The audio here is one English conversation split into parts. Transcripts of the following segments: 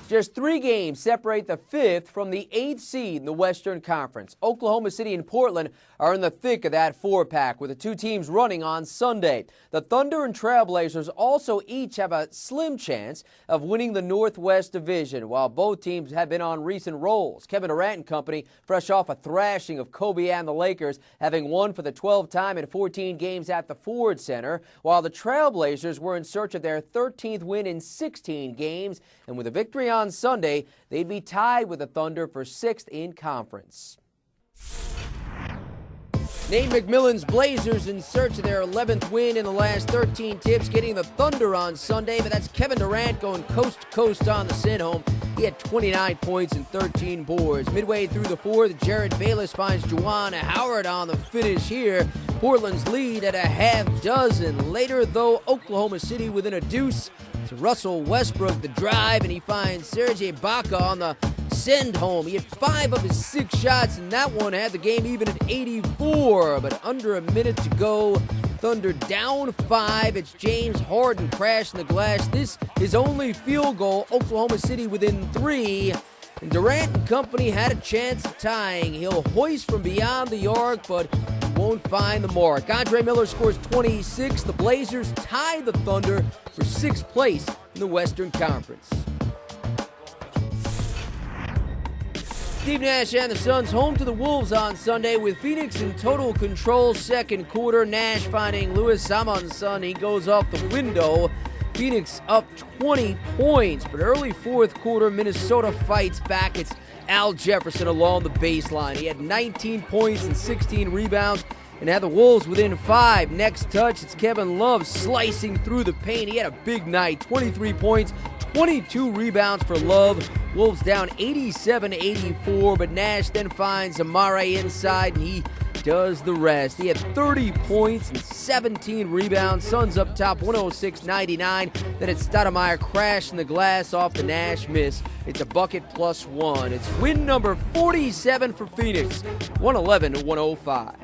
Just 3 games separate the 5th from the 8th seed in the Western Conference. Oklahoma City and Portland are in the thick of that 4-pack with the 2 teams running on Sunday. The Thunder and Trailblazers also each have a slim chance of winning the Northwest Division, while both teams have been on recent rolls. Kevin Durant and company fresh off a thrashing of Kobe and the Lakers, having won for the 12th time in 14 games at the Ford Center, while the Trailblazers were in search of their 13th win in 16 games, and with a victory on Sunday, they'd be tied with the Thunder for 6th in conference. Nate McMillan's Blazers in search of their 11th win in the last 13 tips, getting the Thunder on Sunday, but that's Kevin Durant going coast to coast on the sit home. He had 29 points and 13 boards. Midway through the 4th, Jared Bayless finds Juwan Howard on the finish here. Portland's lead at a half dozen. Later, though, Oklahoma City within a deuce. To Russell Westbrook, the drive, and he finds Serge Ibaka on the send home. He had 5 of his 6 shots, and that one had the game even at 84. But under a minute to go, Thunder down 5. It's James Harden crashing the glass. This his only field goal. Oklahoma City within 3. And Durant and company had a chance of tying. He'll hoist from beyond the arc, but won't find the mark. Andre Miller scores 26. The Blazers tie the Thunder for 6th place in the Western Conference. Steve Nash and the Suns home to the Wolves on Sunday with Phoenix in total control second quarter. Nash finding Louis Samonson. He goes off the window. Phoenix up 20 points, but early 4th quarter, Minnesota fights back. It's Al Jefferson along the baseline. He had 19 points and 16 rebounds and had the Wolves within 5. Next touch, it's Kevin Love slicing through the paint. He had a big night, 23 points, 22 rebounds for Love. Wolves down 87-84, but Nash then finds Amare inside, and he does the rest. He had 30 points and 17 rebounds. Suns up top 106-99. Then it's Stoudemire crashing the glass off the Nash miss. It's a bucket plus 1. It's win number 47 for Phoenix, 111-105.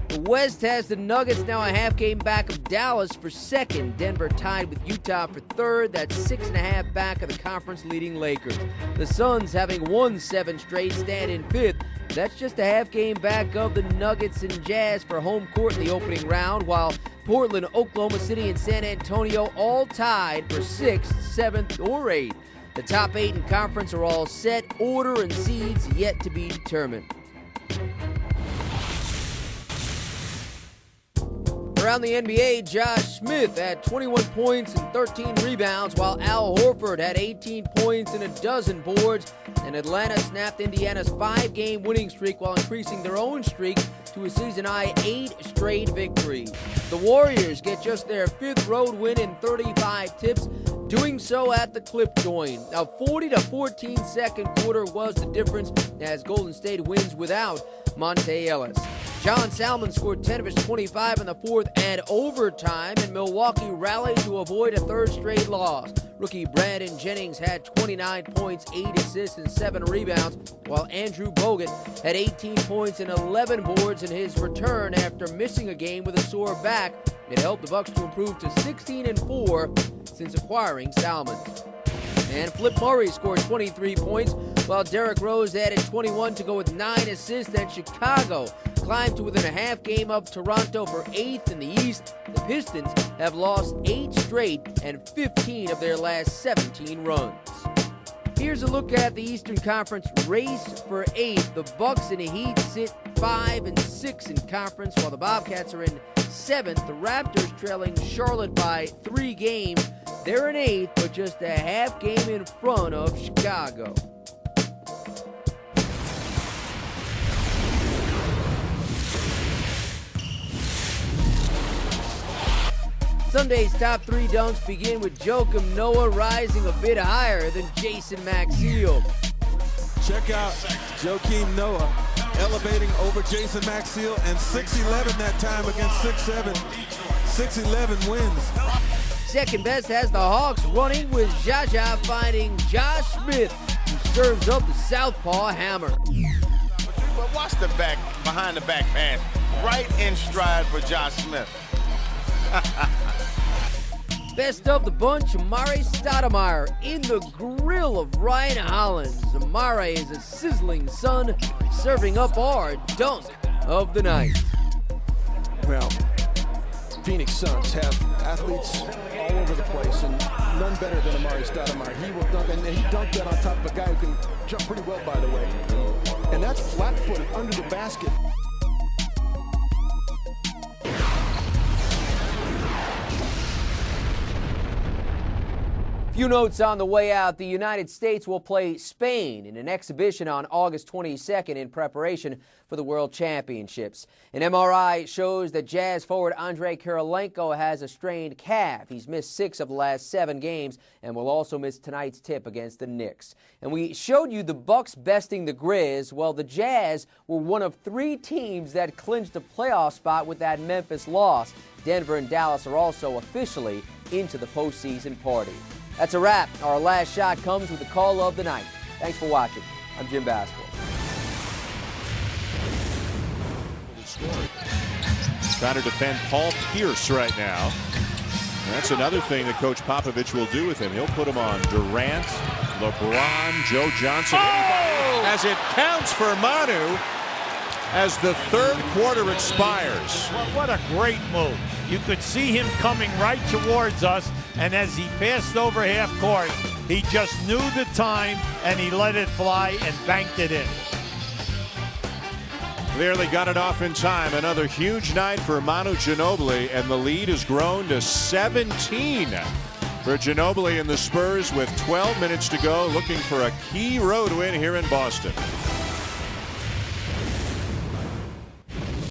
The West has the Nuggets now a half game back of Dallas for 2nd. Denver tied with Utah for 3rd. That's 6.5 back of the conference leading Lakers. The Suns, having won 7 straight, stand in 5th. That's just a half game back of the Nuggets and Jazz for home court in the opening round, while Portland, Oklahoma City, and San Antonio all tied for 6th, 7th, or 8th. The top 8 in conference are all set. Order and seeds yet to be determined. Around the NBA, Josh Smith had 21 points and 13 rebounds, while Al Horford had 18 points and a dozen boards. And Atlanta snapped Indiana's 5-game winning streak while increasing their own streak to a season-high 8 straight victories. The Warriors get just their 5th road win in 35 tips, doing so at the Clip Joint. Now, 40-14 second quarter was the difference as Golden State wins without Monte Ellis. John Salmon scored 10 of his 25 in the 4th and overtime, and Milwaukee rallied to avoid a 3rd straight loss. Rookie Brandon Jennings had 29 points, 8 assists, and 7 rebounds, while Andrew Bogut had 18 points and 11 boards in his return after missing a game with a sore back. It helped the Bucks to improve to 16-4 since acquiring Salmon. And Flip Murray scored 23 points, while Derrick Rose added 21 to go with 9 assists, and Chicago climbed to within a half game of Toronto for 8th in the East. The Pistons have lost 8 straight and 15 of their last 17 runs. Here's a look at the Eastern Conference race for 8th. The Bucks and the Heat sit 5 and 6 in conference, while the Bobcats are in 7th. The Raptors trailing Charlotte by 3 games. They're in 8th, but just a half game in front of Chicago. Sunday's top 3 dunks begin with Joakim Noah rising a bit higher than Jason Maxiell. Check out Joakim Noah elevating over Jason Maxiell, and 6'11" that time against 6'7". 6'11" wins. Second best has the Hawks running with Jaja finding Josh Smith, who serves up the southpaw hammer. But watch the back, behind the back pass, right in stride for Josh Smith. best of the bunch, Amar'e Stoudemire in the grill of Ryan Hollins. Amar'e is a sizzling sun, serving up our dunk of the night. Well, Phoenix Suns have athletes all over the place, and none better than Amar'e Stoudemire. He will dunk, and he dunked that on top of a guy who can jump pretty well, by the way. And that's flat-footed under the basket. Few notes on the way out. The United States will play Spain in an exhibition on August 22nd in preparation for the World Championships. An MRI shows that Jazz forward Andrei Kirilenko has a strained calf. He's missed 6 of the last 7 games and will also miss tonight's tip against the Knicks. And we showed you the Bucks besting the Grizz. Well, the Jazz were one of 3 teams that clinched a playoff spot with that Memphis loss. Denver and Dallas are also officially into the postseason party. That's a wrap. Our last shot comes with the call of the night. Thanks for watching. I'm Jim Baskel. Trying to defend Paul Pierce right now. And that's another thing that Coach Popovich will do with him. He'll put him on Durant, LeBron, Joe Johnson. As it counts for Manu as the 3rd quarter expires. What a great move. You could see him coming right towards us, and as he passed over half court, he just knew the time and he let it fly and banked it in. Clearly got it off in time. Another huge night for Manu Ginobili, and the lead has grown to 17 for Ginobili and the Spurs with 12 minutes to go, looking for a key road win here in Boston.